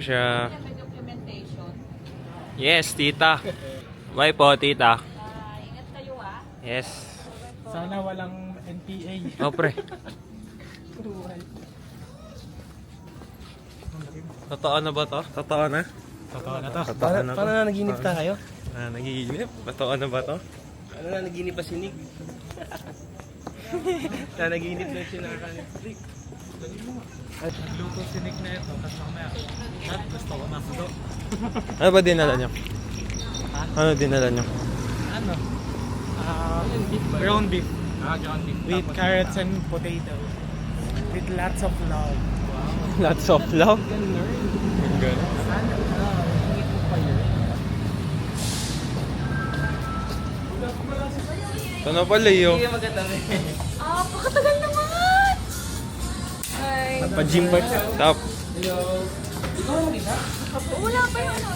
Siya. May documentation. Yes, tita. Bye po, tita. Ingat kayo Yes. Sana walang NPA. Oh, pre. Totoo na ba to? Totoo na? Totoo na to. Totoo na to? Paano na naginip tayo? Nagiginip? Totoo na ba to? Ano na naginip pa sinig? Na naginip na siya nakaka-Netflix. Luto sinig na ito. Tapos mamaya. At gusto ko masudo. Ano ba dinala nyo? Ano dinala nyo? Ano? Ground beef. Ground beef. With carrots and potato. With lots of love. Wow. Lots of love. Ganun. Sana hingit mo pa yun. Ito na pala yun. Hindi magkatabi. pakatagal naman! Ay, Nagpa-gym ba siya? Stop. wala pa yung ano.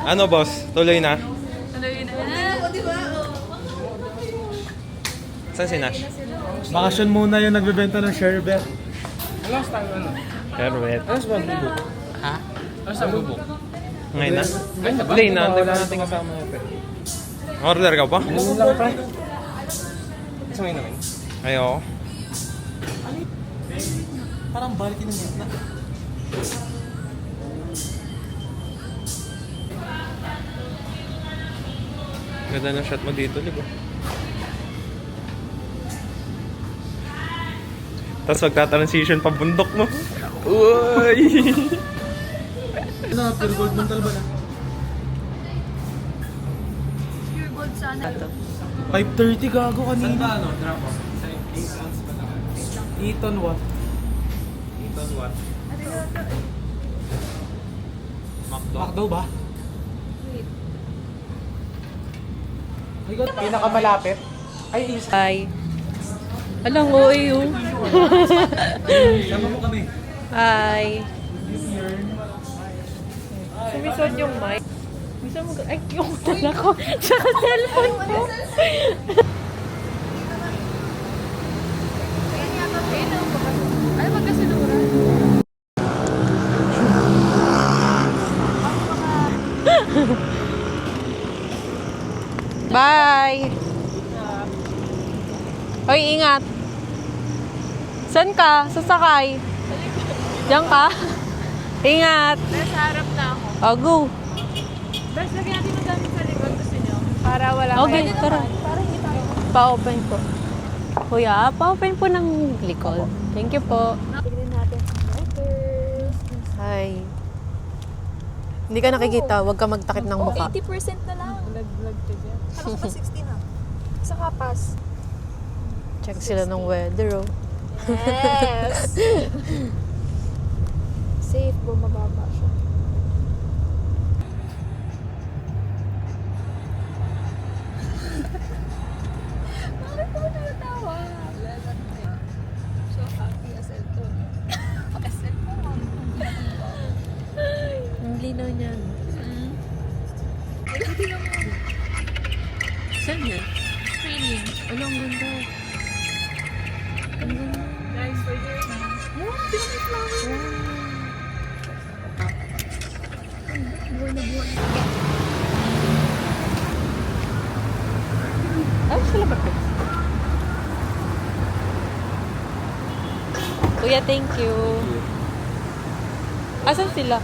Ano boss? Tuloy na? Ano yun na? Diba? Saan si Nash? Bakasyon muna yung nagbebenta ng sherbet. Herbet. Ano sa bubuk? Ha? Ano sa bubuk? Ngayon na? Hindi, naantay pa natin kasama natin. Order ka pa? Ano lang pa? Isa may naman. Ayoko. Parang balikin ng gitna. Ganda ng shot mo dito, libo. Tapos magta-transition pa bundok mo. Uy! Ano, pure gold mental ba na? Pure gold sana. 5:30 gago kanina. Saan ba ano? Drop off? Sa 8 ounce ba na? Eton what? Eton what? Macdo ba? Ay, God, pinakamalapit. Ay, isa. Hi. Alang OA yun. Sama mo kami. Hi. Sumisod yung mic. Bisa mo, ay, yung tala ko. Tsaka cellphone ko. Ay, magkasinura. Bye. Hoy, ingat. Saan ka? Sasakay? Diyan ka? Ingat. Nasa harap na ako. Oh, go. Best, lagyan natin ng gamit sa likod. Gusto nyo? Para wala Okay, tara. Para hindi tayo. Pa-open po. Kuya, pa-open po ng likod. Thank you po. Tignan natin. Hi. Hindi ka nakikita. Huwag ka magtakip ng mukha. 80% na lang. Lag ka dyan. Ano pa 60 na? Sa kapas. Check sila ng weather, oh. Yes! Safe, bumababa siya. Bakit po natawa? So happy as ito. As ito. Ang linaw niyan. Saan yan? Screening. Ano, ang ganda. Ang ganda. Guys, for your wow, pinamit flower. Buhay na buhay. Ay, sila ba? Kuya, thank you. Asan sila?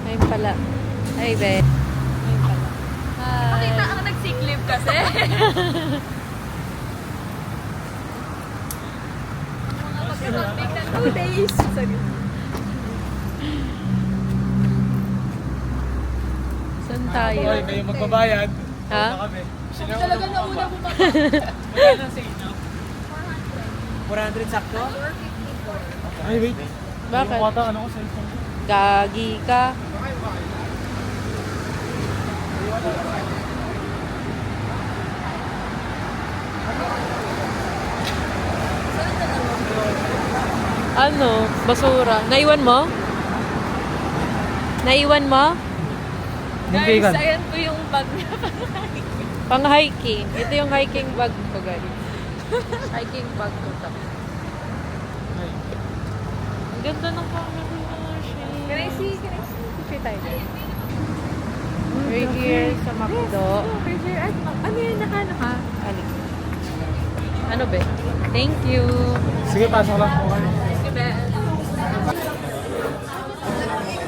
Ayun pala. Ay, be. Ayun pala. Nakita ang nag-sick leave kasi. Mga magkakapik na 2 days. Sabi. Saan tayo? Hoy, kayo magbabayad. Ha? Ano kami? Talaga na una bumaba. Magkano sa inyo? 400 sakto? Ay, wait. Bakit? Yung kota, ano ko cellphone? Gagi ka. Ano? Basura. Naiwan mo? Naiwan mo? Guys, ayan po yung bag niya. Pang hiking. Ito yung hiking bag ko, guys. Hiking bag ko to. Ganda ng camera mo, Shane. Can I see? Picture tayo. We're here sa McDo. Picture. Ano yun? Naka? Ali. Ano be? Thank you. Sige, pasok lang po kayo.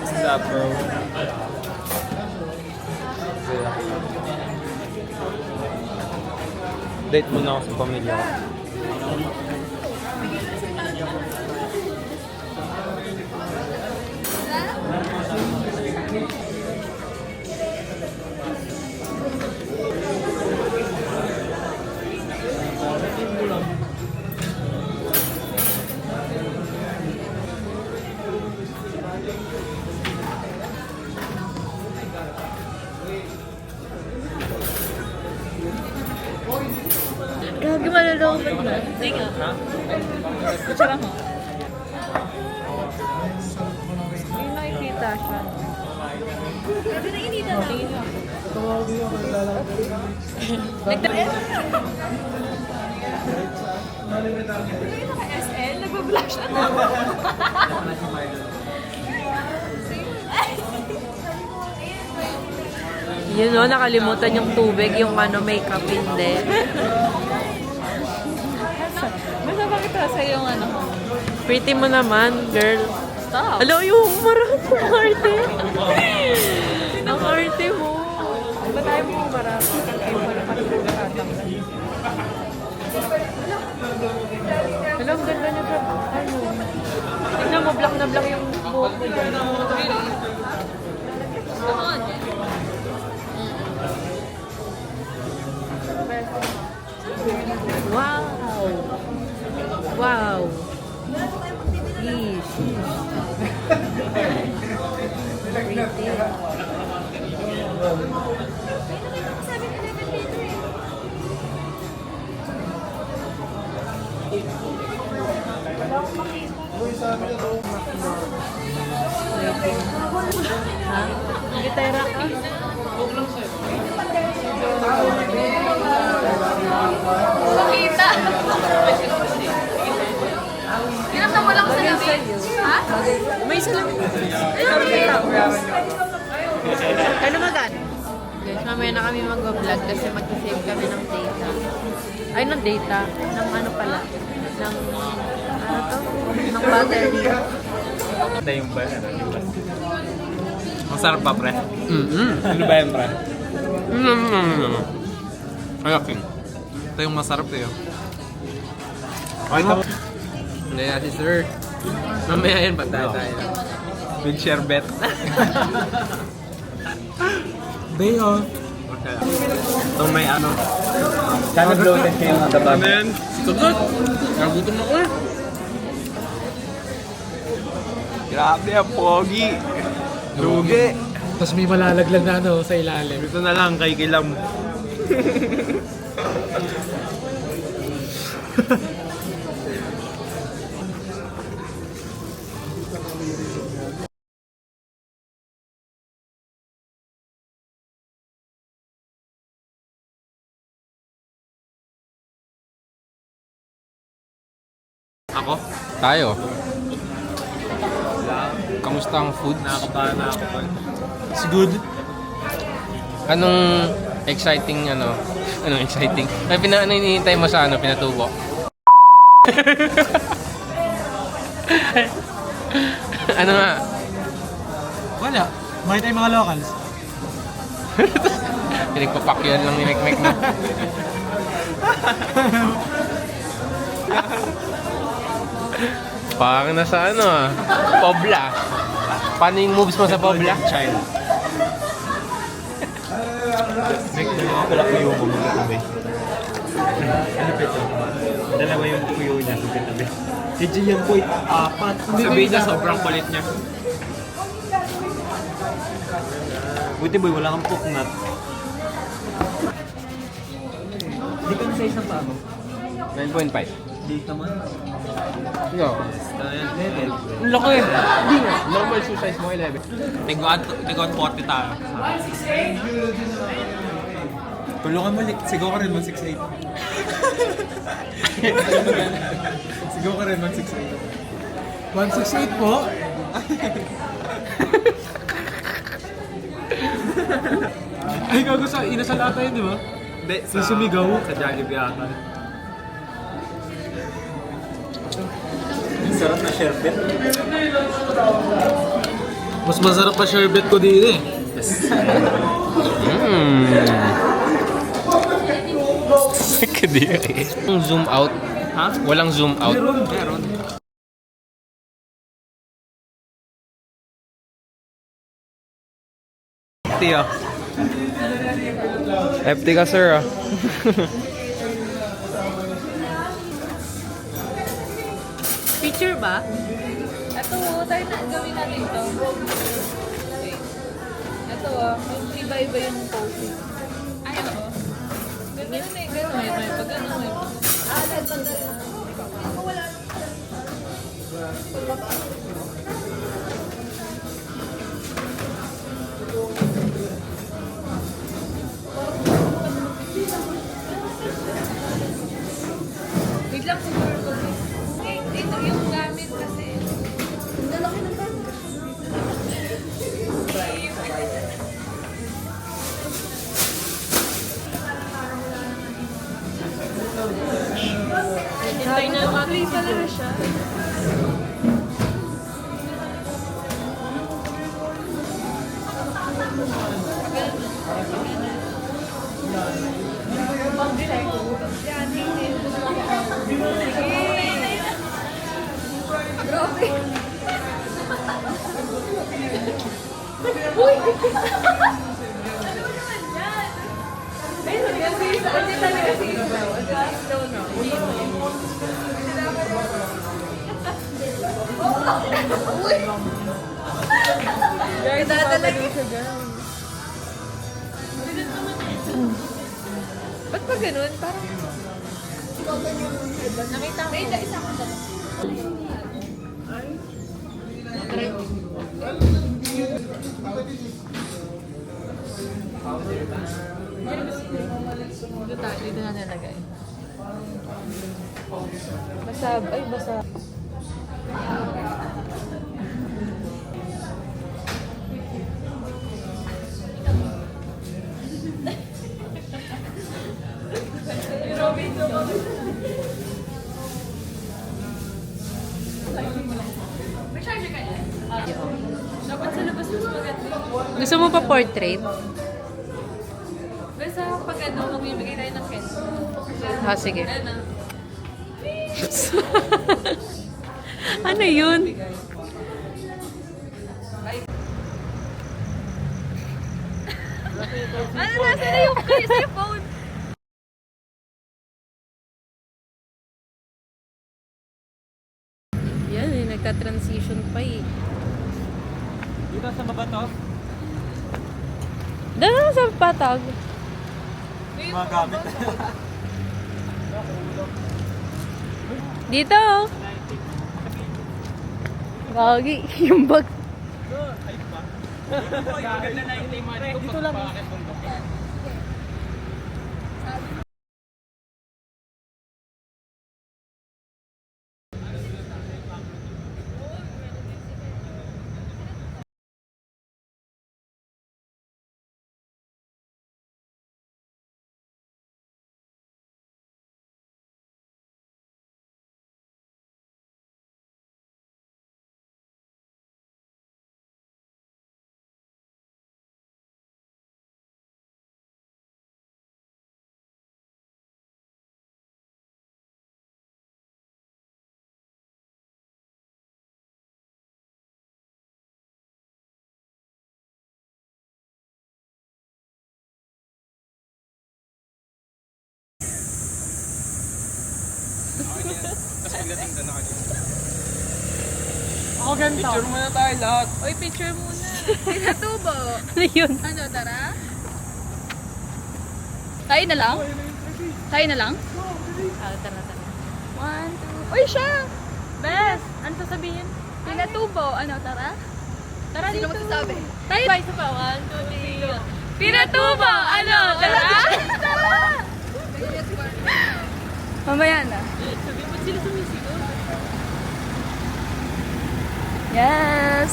What's up, bro? Date muna ako sa pamilya ko. Gagi malulungkot na. Tinga. Kutsara mo. Hindi nakikita siya. Pwede na inita na. Naka-SL? Nagpa-flash na ako. Yun o, nakalimutan yung tubig, yung ano, makeup, hindi. Basta bakit sa yung ano? Pretty mo naman, girl. Stop. Hello, yung marami ang arte. Ang arte mo. Ba tayo mo marami? Kayo pa naman yung nakatanggal. Hello, ang ganda niya, bro. Ano? Tignan mo, black na black yung buhok mo dyan. Wow! Wow! Yeesh. Ha? Gitara ka? Makita! Pinasa mo lang sa labi? Ha? May salamin. Ano magan? Guys, mamaya na kami mag-vlog kasi mag-save kami ng data. Ay, ng data. Ng ano pala? Ng, ano to? Ng battery. Ito yung ba? Masarap pa, pre. Ano ba yan, pre? Ay, akin. Ito yung masarap eh. Okay, tama. Hindi na si sir. Mamaya yan, pagdaya tayo. With sherbet. Day off. Ito may ano. Sana bloated kayo sa bag. Ano yan? Sugot! Nagutom ako eh. Grabe ang pogi. Lugi. Tapos may malalaglag na ano sa ilalim. Ito na lang kay Kilam. Ako? Tayo. Kamusta ang food? Nakakabahan na ako. It's good. Anong exciting ano? Anong exciting? Ay, ano hinihintay mo sa ano, pinatubo? Ano nga? Wala. May tayong mga locals. Pinagpapakyan lang ni Mekmek na. Parang nasa ano ah, Pobla. Paano yung moves mo sa Pobla? Child. Wala ko yung kumagabi. Ano pa ito? Dalawa yung kuyo niya sa pitabi. Si Gian po, 4. Sabihin niya, sobrang kulit niya. Buti boy, wala kang puknat. Di ka na sa isang pa ako. 9.5. Di ka man. No. Ang Laki. Hindi nga. Normal shoe size mo 11. Tigon 40 tayo. Tulungan mo, sigaw ka rin 168. Sigaw ka rin 168. 168 po. Ay, gago sa inasal ata yun, di ba? Hindi, Yung sumigaw. Sa Jollibee ata. Ang sarap na sherbet. Mas masarap pa sherbet ko din eh. Kadiri. Zoom out. Ha? Walang zoom out. Meron. FT FT ka, sir, Picture ba? Ito, tayo na gawin natin to. Wait. Ito yung iba-iba yung pose. Ay, oo. Ganun eh, ganun eh. May pag ano eh. Ako wala. Wait lang siguro ko. Ito yung gamit kasi. Lalaki ng gamit. Hintay na mag-play pala na siya. Grabe. Uy! Ayun, kasi hindi talaga si Ismael. Slow na. Uy! Guys, dadalagin siya dyan. Ba't pa ganun? Parang... Nakita mo. Wait, isa ko dyan. Dito na nilagay. Basab. Ay, basab. Dapat sa labas mas maganda. Gusto mo pa portrait? Basta pag ano, mamimigay tayo ng ken. Sige. Ano? Ano yun? Ano nasa na yung phone? Yan, nagka-transition pa eh. Dito sa baba to, Doon na sa patag. mga gamit. Dito! Gagi, yung bag. Dito lang. Ako ganito. Picture muna tayo lahat. Uy, picture muna. Pinatubo. Ano yun? Ano, tara? Tayo na lang? Tayo na lang? Tara. 1, 2... Uy, siya! Bes, ano sasabihin? Pinatubo. Ano, tara? Tara Sino dito. magsasabi? Tayo. Isa pa. 1, 2, 3. Pinatubo! Ano, tara? Tara! Mamaya na. Sabi mo sila sumisigaw. Yes!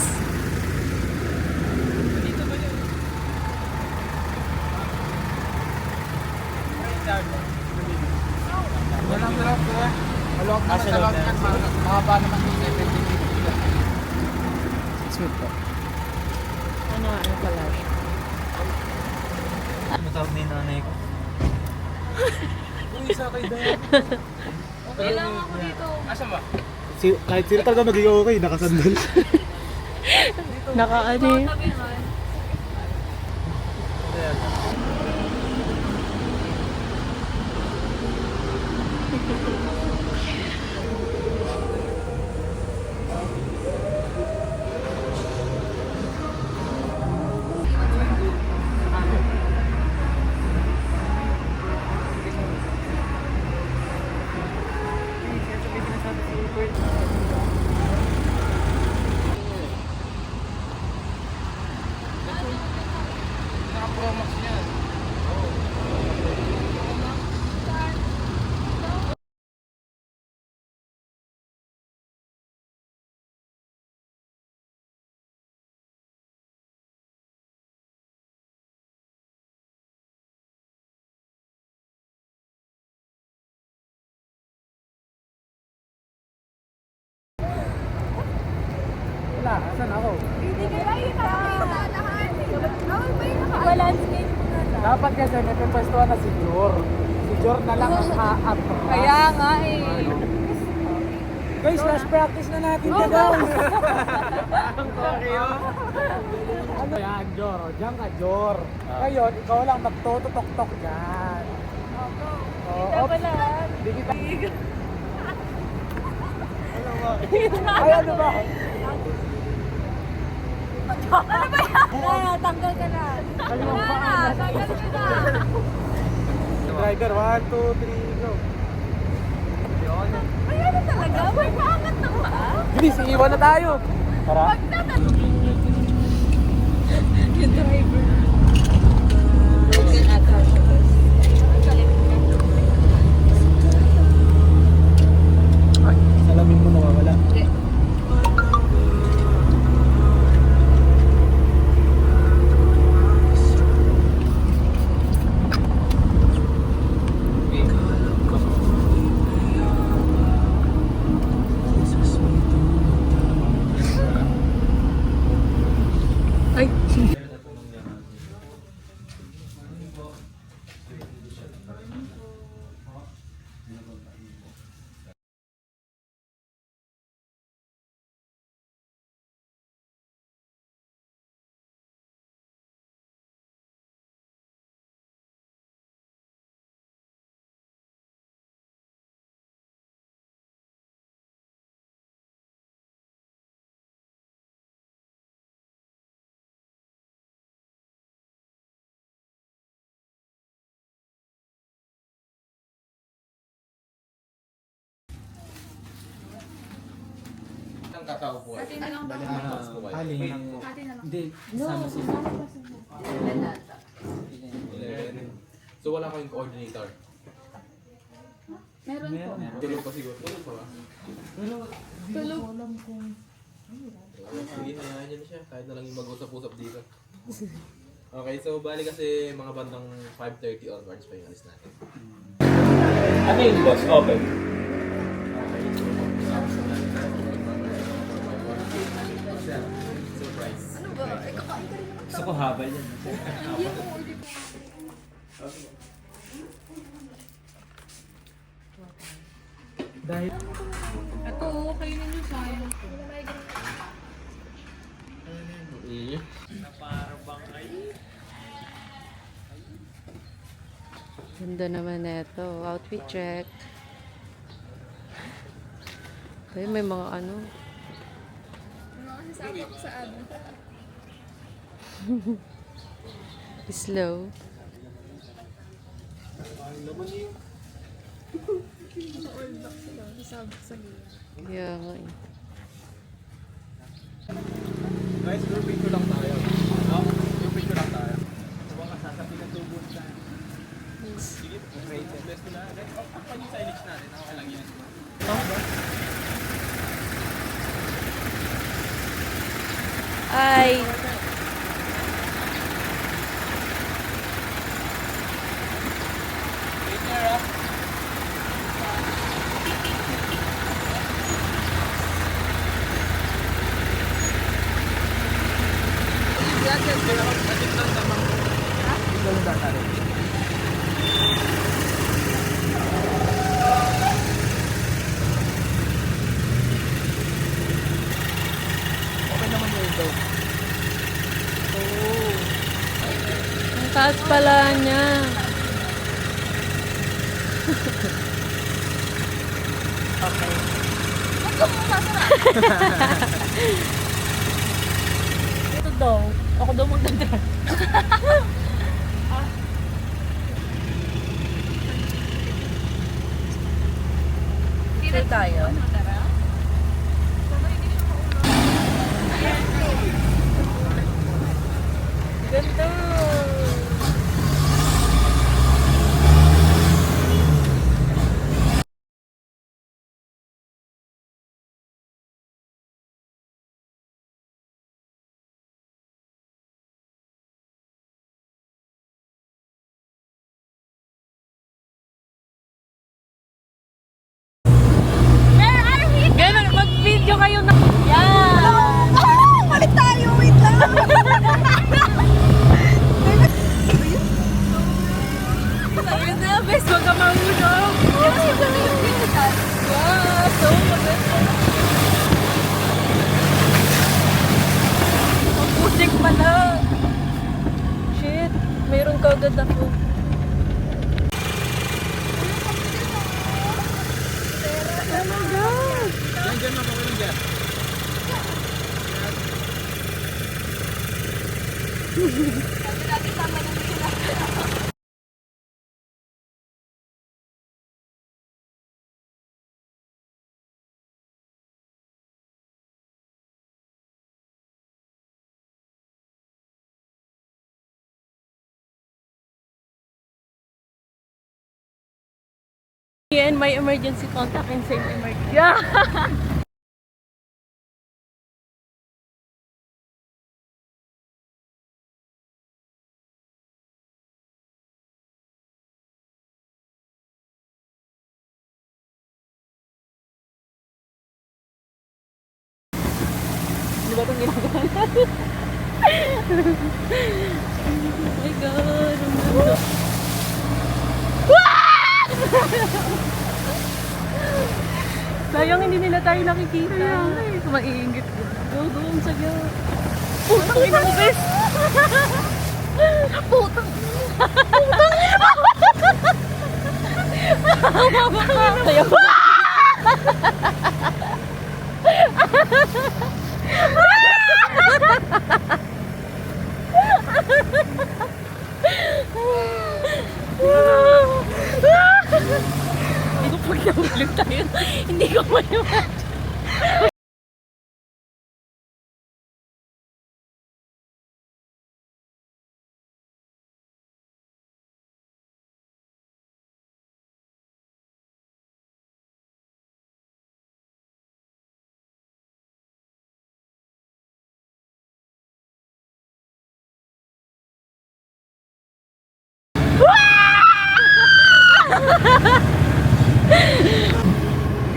Smooth po. Ano pala siya? Matawag na yung nanay ko. Okay lang ako dito. Asan ba? Kahit sino talaga magiging okay, nakasandal. Naka-ano eh. Tabi nga. Naka-Pro Max niya. Wala, asan ako? Balance Dapat kasi may pwestuhan na si Jor. Si Jor na lang ang atras. Kaya nga eh. Guys, last practice na natin na guys. Ano yan, Jor? O, diyan ka, Jor. Ngayon, ikaw lang magtututok-tok dyan. Kita pala. Hindi kita. Ay, ano ba? Kaya, tanggal ka na. Kaliwang Wala paan. na, tanggal ka na. Driver, 1, 2, 3, go. Ay, ano talaga? May paangat na ba? Bilis, iiwan na tayo. Tara. Yung driver. Salamin ko nawawala. Ang kakaupo. Alin? Hindi, sama sila. So wala kayong coordinator? Meron po. Tulog pa siguro. Tulog pa ba? Tulog. Sige, hayaan niyo na siya. Kahit na lang yung mag-usap-usap dito. Okay, so bali kasi mga bandang 5:30 onwards pa yung alis natin. Ano yung boss? Open. Surprise. Gusto ko habal yan. Dahil Ito, kainin niyo sayang. Iya. Ganda naman ito. Outfit check. Ay, may mga ano. Slow. Kaya nga eh. Guys, group picture lang tayo. No? Group picture lang tayo. Huwag ka sasabi na tubod na. Sige, best ko na. Pakpan yung signage natin. Okay lang yun. Ay. Okay naman yung ito. Ang taas pala niya. Okay. Ito daw. Ako daw magdadrive. Sure tayo. Ganda. Ganun, mag-video kayo na. Yan! Balik tayo, wait lang. Ayun na, best, wag ka mahulog. Wow, so maganda. Ang pusik pala. Shit, mayroon ka agad ako. Oh my God! Diyan na, okay lang dyan. And my emergency contact and same emergency. Yeah! Di ba itong ginagawa natin? Oh my God! Ang ganda. Sayang hindi nila tayo nakikita. Ay, maiingit ko. Go, doon sa iyo. Putang ina mo, bes! Putang ina! Putang ina! Kaya ba? Hindi ko pag nahulog tayo. Hindi ko maiwan.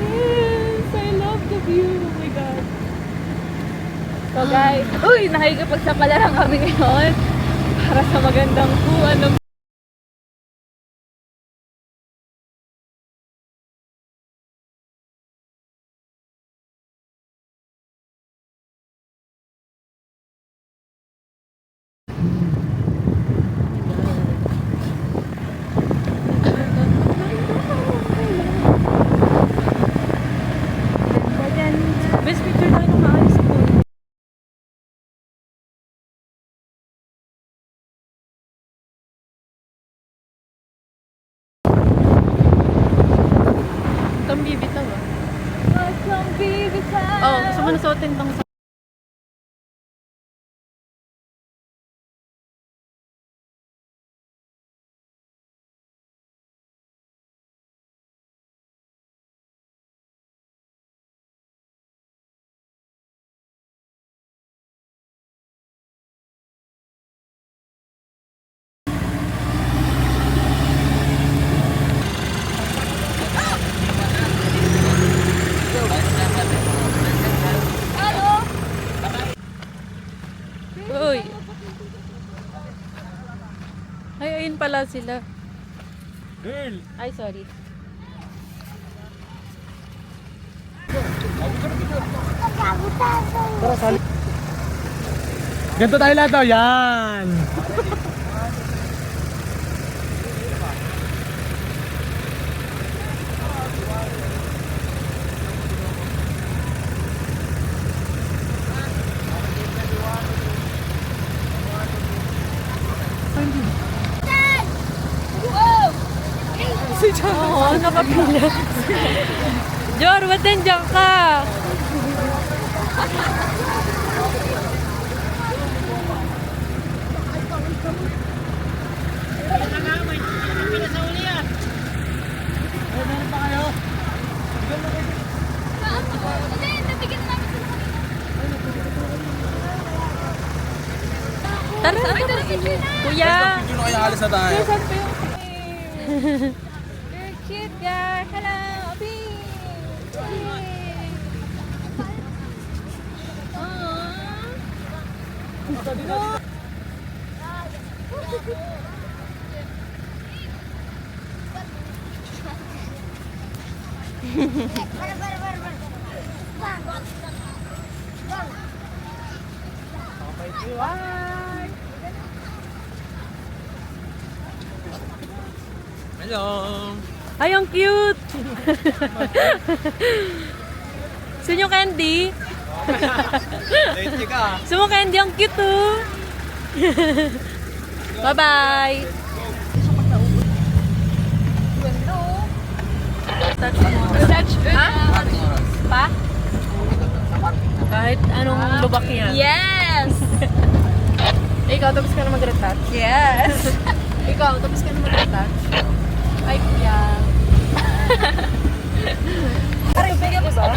Yes, I love the view. Oh my God. So guys, uy, nakikipagsapalarang kami ngayon para sa magandang kuha ng best picture tayo ng maayos ko. Itong bibitaw ah. Oh, gusto mo na suotin tong Uy. Ay, ayun pala sila. Girl! Ay, sorry. Ganito tayo lahat daw. Yan! Oo, nakapila. Jor, ba't nandiyan ka? Tara, tara. Kuya. Video na kaya alis na tayo. Saan pa yung You're cute, guy. Hello, Abi. Hello. Ay, ang cute! Gusto nyo candy? Late ka. Gusto mo candy? Ang cute oh! Bye-bye! Touch mo. Ha? Pa? Kahit anong lubak yan. Yes! Ikaw, tapos ka na mag-retouch? Yes! Ikaw, tapos ka na mag-retouch? Ay, kuya. Aray, bigyan mo sa?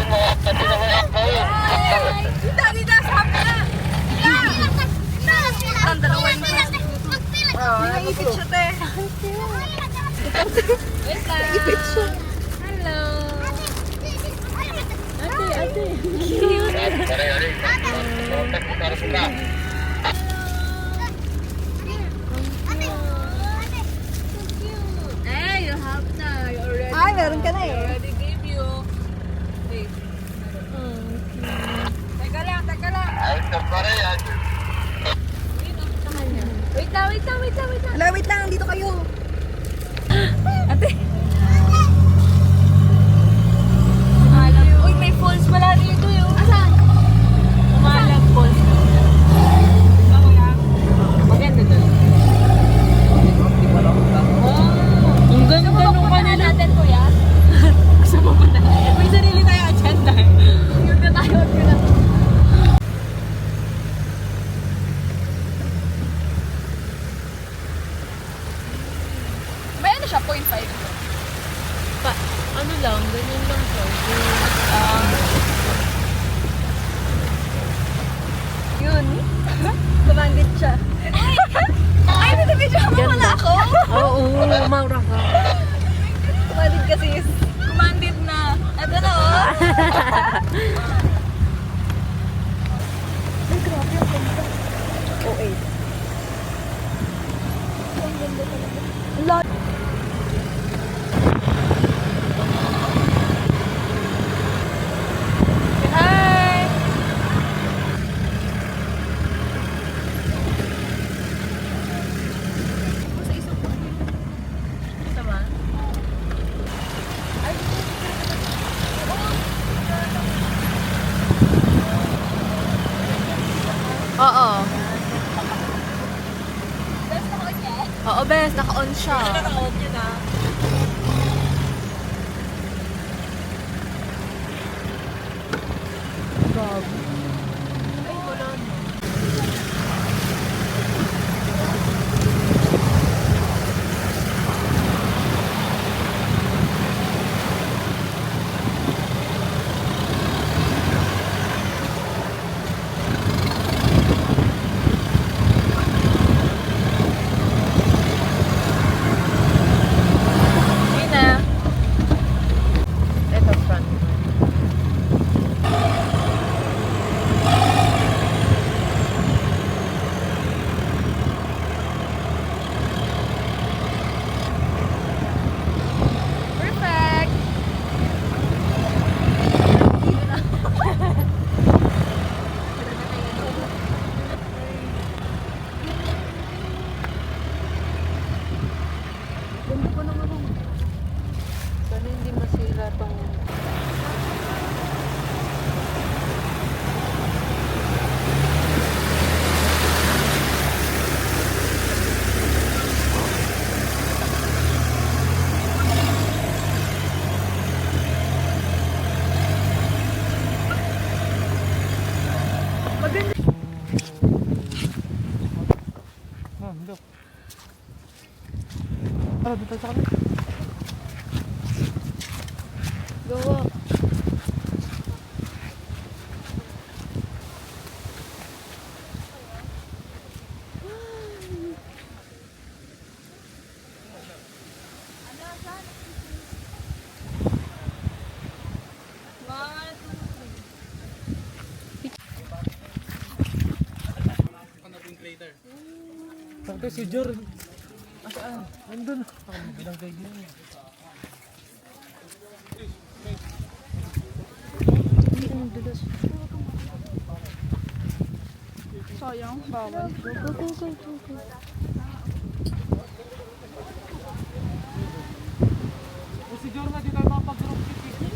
Dita, dita, sabi na! Ang dalawa yung naipit siya, te. Wait lang. Naipit siya. Hello. Ate, ate. Cute. Hey, you have na. You already. Ay, meron ka na I eh. already gave you. Wait. Teka lang, teka lang. Wait lang, wait lang, wait lang, wait lang. Ala, wait lang, dito kayo. Ate. Uy, may falls pala dito yung. Asan? Umalag balls. Maganda doon. Ang ganda nung kanila. Natin, kuya. May sarili tayo agenda. Yun na tayo. Yun na. May ano siya, 0.5. Ano lang, ganyan lang siya. Yun. Tumangit siya. Ay, nabibidyo mo pala ako. Oo, maura ka. Tumangit kasi. Commanded na. Ito na, oh. OA. Hi! Oo. Best ako niya. Oo, bes. Naka-on siya. Naka-on yun, ah. Look. Tara, dito sa kanila. Gawa. Sabi si Jor. Asaan? Nandun. Bilang kayo yun. Sayang, bawal. Si Jor nga, di tayo makapag-group picnic.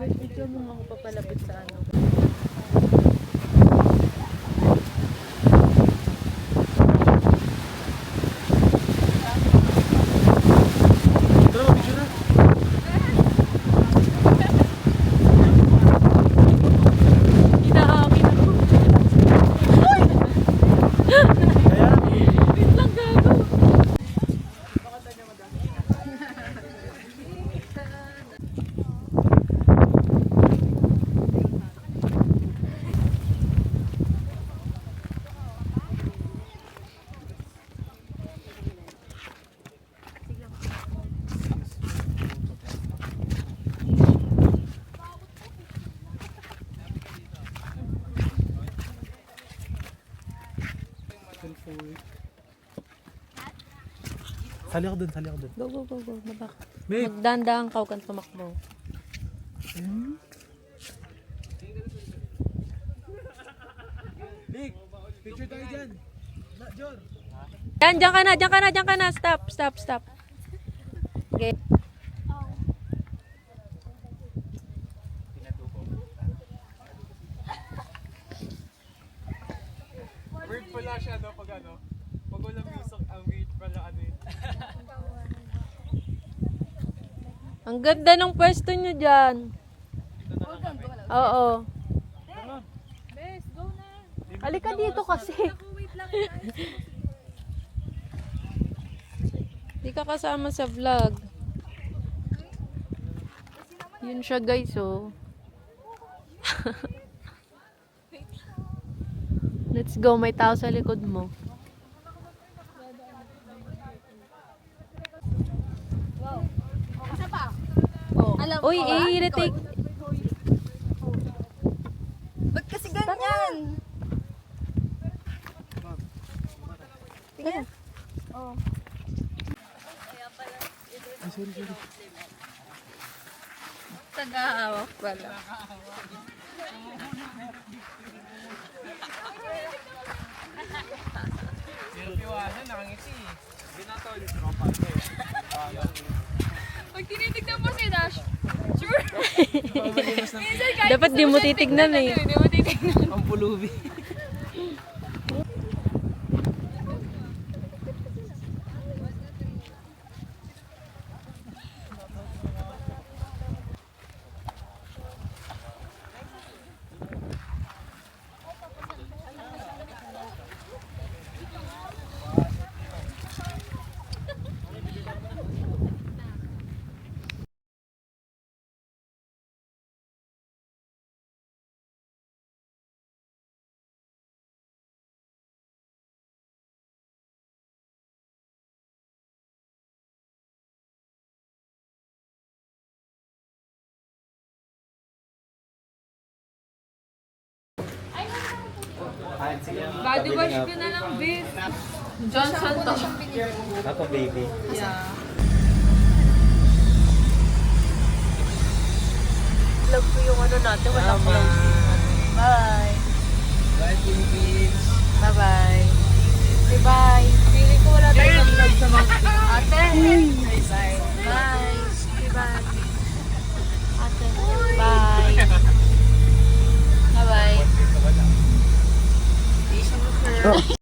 Ito mo ako papalapit sa ano. Tara, mabidyo na. Inaamin ako. Kaya, Wait lang, gago. sali ako dun, sali ako dun. Go, go, go, go. Mabak. Mate, Magdandaan ka, huwag kang tumakbo. Nick, picture tayo dyan. Na, Jor. Yan, diyan ka na, diyan ka na, diyan ka na. Stop, stop, stop. Okay. Weird pala siya, no? Pag ano, pag walang music, ang weird pala ano yun. Ang ganda ng pwesto nyo dyan. Oo. Bes, go na. Halika dito kasi. Di ka kasama sa vlog. Yun siya guys, oh. Let's go, may tao sa likod mo. Alam Uy, ko, i-retake. Ba't kasi ganyan? Tingnan. Oh. Ay, sorry, sorry. Taga-hawak pala. Pero piwasan, nakangiti. Binatol. Pag tinitignan mo si Dash, sure. Minsan kahit Dapat di mo gusto titignan eh. Di mo titignan. Ang pulubi. Body wash ko na lang, Bes. Johnson to. Ako, baby. Yeah. Vlog ko yung ano natin, walang closing. Bye. Bye, Philippines. Bye-bye. Say bye. Feeling ko wala tayong vlog sa mga Ate. bye. Bye. Say bye. Ate. Bye.